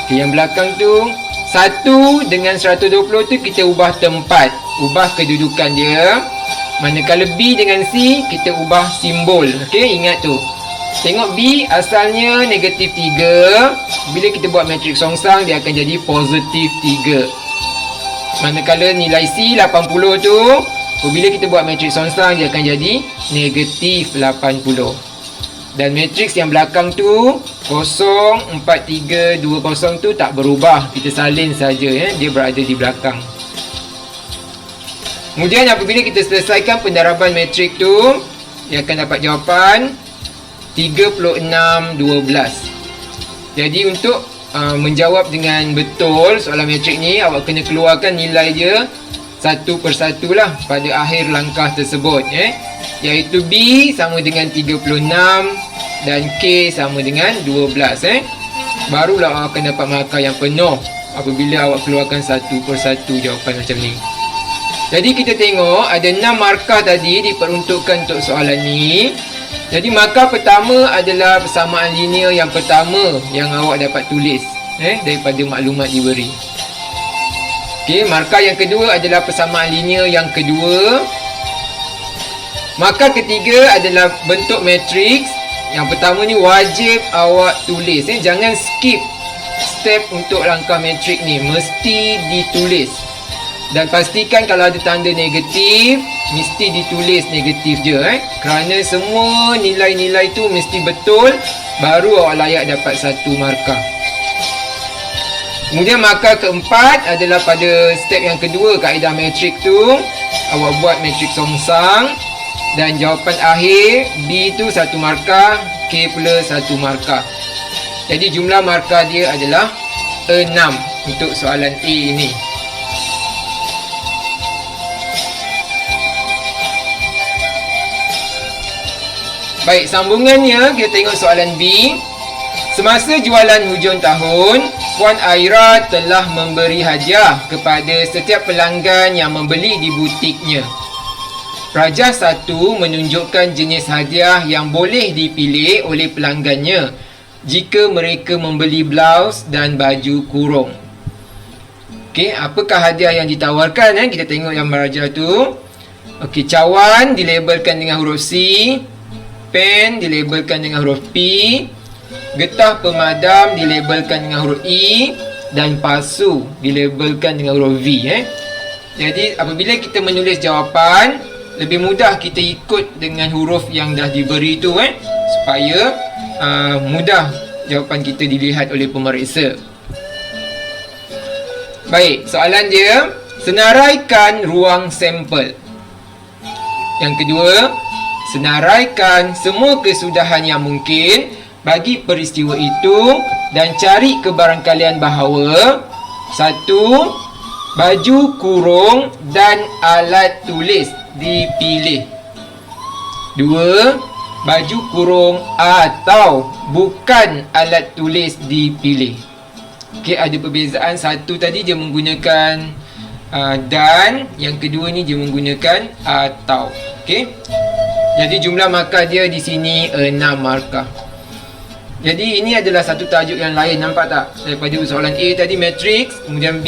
Okey, yang belakang tu 1 dengan 120 tu kita ubah tempat, ubah kedudukan dia. Manakala B dengan C kita ubah simbol. Okey, ingat tu. Tengok B asalnya negatif 3. Bila kita buat matriks songsang, dia akan jadi positif 3. Manakala nilai C 80 tu, bila kita buat matriks songsang, dia akan jadi negatif 80. Dan matriks yang belakang tu 0, 4, 3, 2, 0 tu tak berubah. Kita salin saja, dia berada di belakang. Kemudian apabila kita selesaikan pendaraban matrik tu, dia akan dapat jawapan 3612. Jadi untuk menjawab dengan betul soalan matrik ni, awak kena keluarkan nilai dia satu persatu lah pada akhir langkah tersebut, iaitu B sama dengan 36 dan K sama dengan 12. Barulah awak akan dapat markah yang penuh apabila awak keluarkan satu persatu jawapan macam ni. Jadi kita tengok ada 6 markah tadi diperuntukkan untuk soalan ni. Jadi markah pertama adalah persamaan linear yang pertama yang awak dapat tulis daripada maklumat diberi. Okey, markah yang kedua adalah persamaan linear yang kedua. Markah ketiga adalah bentuk matriks. Yang pertama ni wajib awak tulis. Jangan skip step untuk langkah matrik ni, mesti ditulis. Dan pastikan kalau ada tanda negatif, mesti ditulis negatif je kerana semua nilai-nilai tu mesti betul, baru awak layak dapat satu markah. Kemudian markah keempat adalah pada step yang kedua kaedah matrik tu, awak buat matrik songsang dan jawapan akhir B tu satu markah, K pula satu markah. Jadi jumlah markah dia adalah 6 untuk soalan A ini. Baik, sambungannya kita tengok soalan B. Semasa jualan hujung tahun, Puan Aira telah memberi hadiah kepada setiap pelanggan yang membeli di butiknya. Rajah 1 menunjukkan jenis hadiah yang boleh dipilih oleh pelanggannya jika mereka membeli blaus dan baju kurung. Okey, apakah hadiah yang ditawarkan? Kita tengok gambar rajah tu. Okey, cawan dilabelkan dengan huruf C, pen dilabelkan dengan huruf P, getah pemadam dilabelkan dengan huruf E dan pasu dilabelkan dengan huruf V. Jadi apabila kita menulis jawapan, lebih mudah kita ikut dengan huruf yang dah diberi tu supaya mudah jawapan kita dilihat oleh pemeriksa. Baik, soalan dia, senaraikan ruang sampel. Yang kedua, senaraikan semua kesudahan yang mungkin bagi peristiwa itu dan cari kebarangkalian bahawa 1. Baju kurung dan alat tulis dipilih. 2. Baju kurung atau bukan alat tulis dipilih. Okey, ada perbezaan. Satu tadi dia menggunakan dan, yang kedua ni dia menggunakan atau. Okey. Jadi jumlah markah dia di sini 6 markah. Jadi ini adalah satu tajuk yang lain, nampak tak? Daripada soalan A tadi matriks, kemudian B,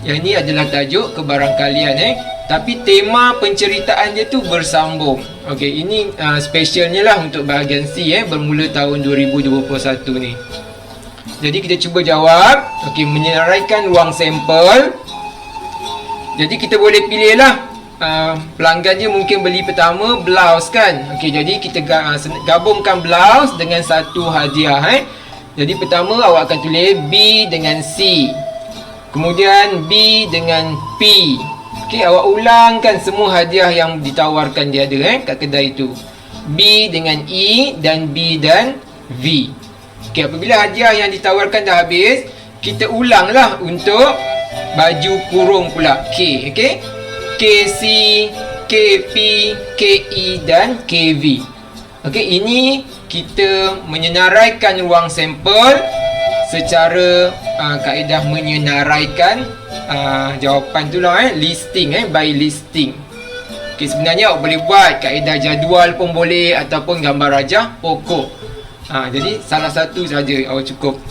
yang ini adalah tajuk kebarangkalian tapi tema penceritaan dia tu bersambung. Okey, ini specialnya lah untuk bahagian C bermula tahun 2021 ni. Jadi kita cuba jawab. Okey, menyenaraikan ruang sampel. Jadi kita boleh pilih lah. Pelanggan dia mungkin beli pertama blouse kan. Okey, jadi kita gabungkan blouse dengan satu hadiah Jadi pertama awak akan tulis B dengan C, kemudian B dengan P. Okey, awak ulangkan semua hadiah yang ditawarkan dia ada kat kedai tu. B dengan E dan B dan V. Okey, apabila hadiah yang ditawarkan dah habis, kita ulanglah untuk baju kurung pula K. Okey, KC, KP, KE dan KV. Okey, ini kita menyenaraikan ruang sampel secara kaedah menyenaraikan jawapan tu lah listing by listing. Okey, sebenarnya awak boleh buat kaedah jadual pun boleh ataupun gambar rajah pokok. Jadi salah satu saja awak cukup.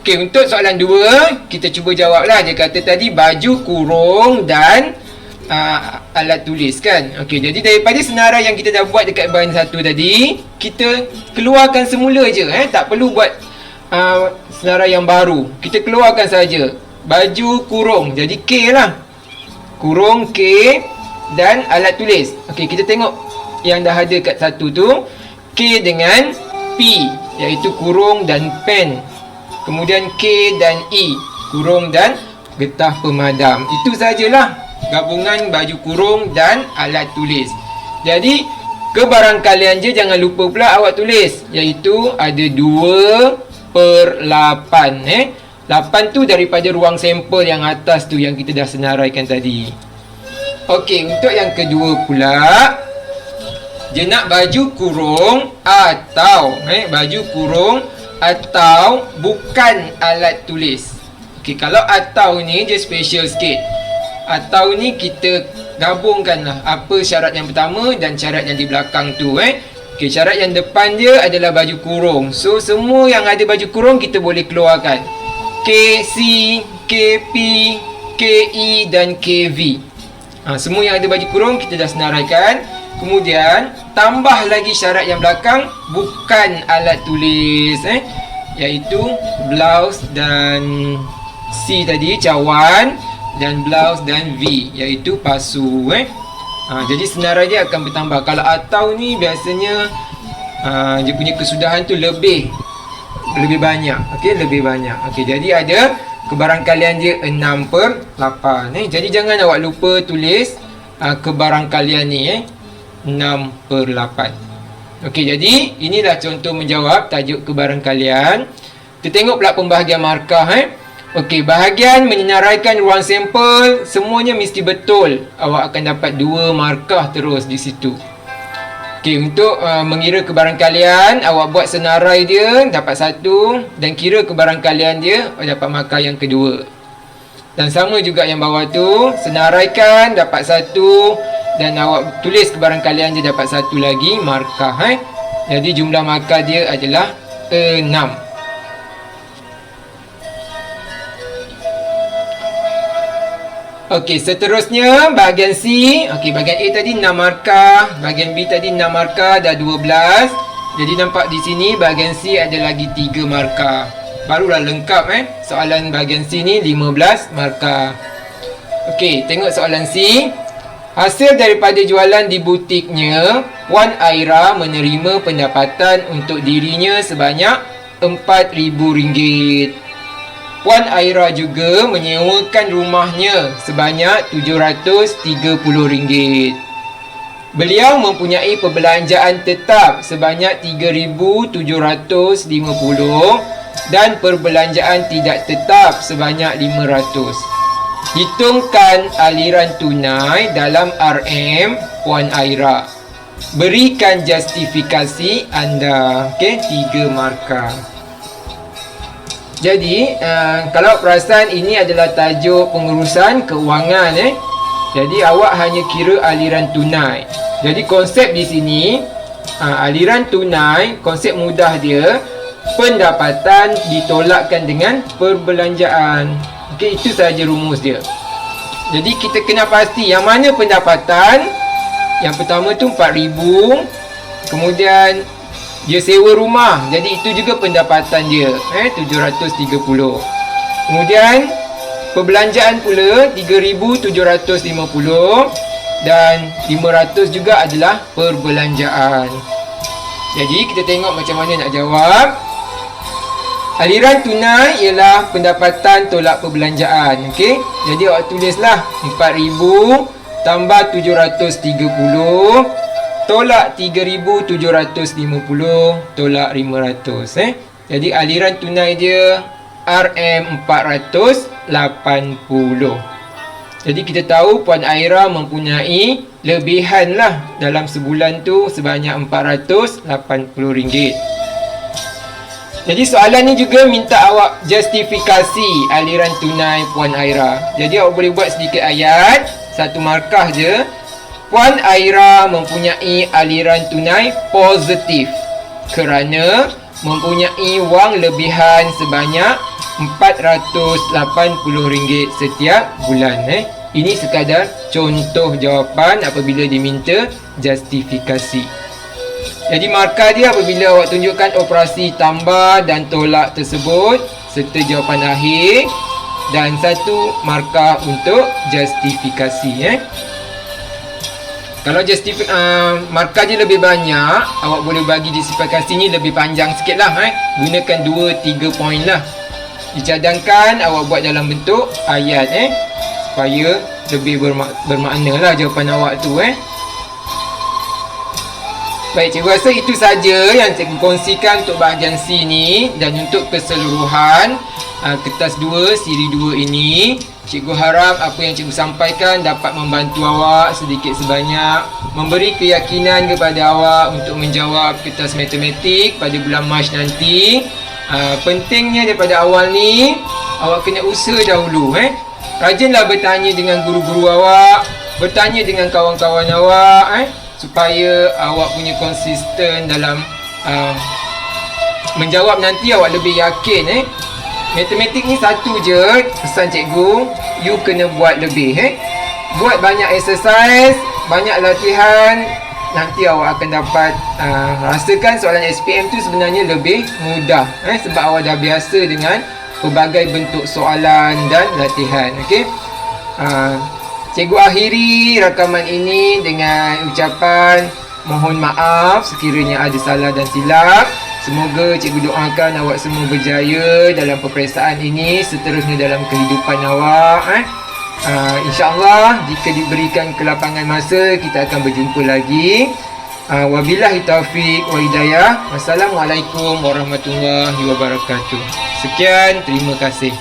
Okey, untuk soalan 2 kita cuba jawablah. Dia kata tadi baju kurung dan alat tulis kan. Okey, jadi daripada senarai yang kita dah buat dekat bahan 1 tadi, kita keluarkan semula je tak perlu buat senarai yang baru. Kita keluarkan saja baju kurung, jadi K lah, kurung K dan alat tulis. Okey, kita tengok yang dah ada kat 1 tu, K dengan P iaitu kurung dan pen, kemudian K dan E, kurung dan getah pemadam. Itu sajalah gabungan baju kurung dan alat tulis. Jadi kebarangkalian je jangan lupa pula awak tulis, iaitu ada 2/8 8 tu daripada ruang sampel yang atas tu yang kita dah senaraikan tadi. Okey, untuk yang kedua pula, dia nak baju kurung atau baju kurung atau bukan alat tulis. Okey, kalau atau ni dia special sikit. Atau ni kita gabungkanlah apa syarat yang pertama dan syarat yang di belakang tu. Okey, syarat yang depan dia adalah baju kurung. So semua yang ada baju kurung kita boleh keluarkan. KC, KP, KE dan KV. Semua yang ada baju kurung kita dah senaraikan. Kemudian tambah lagi syarat yang belakang bukan alat tulis, iaitu blouse dan C tadi cawan, dan blouse dan V iaitu pasu. Jadi senarai dia akan bertambah. Kalau atau ni biasanya dia punya kesudahan tu lebih banyak. Okey, lebih banyak. Okey, jadi ada kebarangkalian dia 6/8. Jadi jangan awak lupa tulis kebarangkalian ni 6/8. Okey, jadi inilah contoh menjawab tajuk kebarangkalian. Kita tengok pula pembahagian markah. Okey, bahagian menyenaraikan ruang sampel semuanya mesti betul. Awak akan dapat 2 markah terus di situ. Okey, untuk mengira kebarangkalian, awak buat senarai dia dapat 1 dan kira kebarangkalian dia dapat markah yang kedua. Dan sama juga yang bawah tu, senaraikan dapat 1 dan awak tulis kebarangkalian dia dapat 1 lagi markah. Jadi jumlah markah dia adalah 6. Okey, seterusnya bahagian C. Okey, bahagian A tadi 6 markah, bahagian B tadi 6 markah, dah 12. Jadi nampak di sini bahagian C ada lagi 3 markah. Barulah lengkap soalan bahagian C ni 15 markah. Okey, tengok soalan C. Hasil daripada jualan di butiknya, Puan Aira menerima pendapatan untuk dirinya sebanyak RM4,000. Puan Aira juga menyewakan rumahnya sebanyak RM730. Beliau mempunyai perbelanjaan tetap sebanyak RM3,750 dan perbelanjaan tidak tetap sebanyak RM500. Hitungkan aliran tunai dalam RM Puan Aira. Berikan justifikasi anda. Okey, 3 markah. Jadi, kalau perasan ini adalah tajuk pengurusan keuangan. Jadi, awak hanya kira aliran tunai. Jadi, konsep di sini, aliran tunai, konsep mudah dia, pendapatan ditolakkan dengan perbelanjaan. Okey, itu sahaja rumus dia. Jadi, kita kena pasti yang mana pendapatan. Yang pertama tu 4,000. Kemudian dia sewa rumah, jadi itu juga pendapatan dia, 730. Kemudian perbelanjaan pula 3,750 dan 500 juga adalah perbelanjaan. Jadi kita tengok macam mana nak jawab. Aliran tunai ialah pendapatan tolak perbelanjaan. Okey, jadi awak tulislah 4,000 tambah 730 tolak 3,750 tolak 500. Jadi aliran tunai dia RM480. Jadi kita tahu Puan Aira mempunyai lebihan lah dalam sebulan tu sebanyak RM480. Jadi soalan ni juga minta awak justifikasi aliran tunai Puan Aira. Jadi awak boleh buat sedikit ayat, 1 markah je. Puan Aira mempunyai aliran tunai positif kerana mempunyai wang lebihan sebanyak RM480 setiap bulan. Ini sekadar contoh jawapan apabila diminta justifikasi. Jadi markah dia apabila awak tunjukkan operasi tambah dan tolak tersebut serta jawapan akhir, dan 1 markah untuk justifikasi. Kalau markah dia lebih banyak, awak boleh bagi justifikasi ni lebih panjang sikit lah. Gunakan 2-3 poin lah. Dicadangkan awak buat dalam bentuk ayat supaya lebih bermakna lah jawapan awak tu. Baik, cikgu rasa itu saja yang cikgu kongsikan untuk bahagian C ni. Dan untuk keseluruhan kertas 2 siri 2 ini, cikgu harap apa yang cikgu sampaikan dapat membantu awak sedikit sebanyak, memberi keyakinan kepada awak untuk menjawab kertas matematik pada bulan Mac nanti. Pentingnya daripada awal ni, awak kena usaha dahulu. Rajinlah bertanya dengan guru-guru awak. bertanya dengan kawan-kawan awak supaya awak punya konsisten dalam menjawab. Nanti awak lebih yakin. Matematik ni satu je pesan cikgu, you kena buat lebih. Buat banyak exercise, banyak latihan, nanti awak akan dapat rasakan soalan SPM tu sebenarnya lebih mudah. Sebab awak dah biasa dengan pelbagai bentuk soalan dan latihan. Okey. Cikgu akhiri rakaman ini dengan ucapan mohon maaf sekiranya ada salah dan silap. Semoga cikgu doakan awak semua berjaya dalam peperiksaan ini, seterusnya dalam kehidupan awak. InsyaAllah jika diberikan kelapangan masa, kita akan berjumpa lagi. Wabillahi taufiq wa hidayah. Wassalamualaikum warahmatullahi wabarakatuh. Sekian, terima kasih.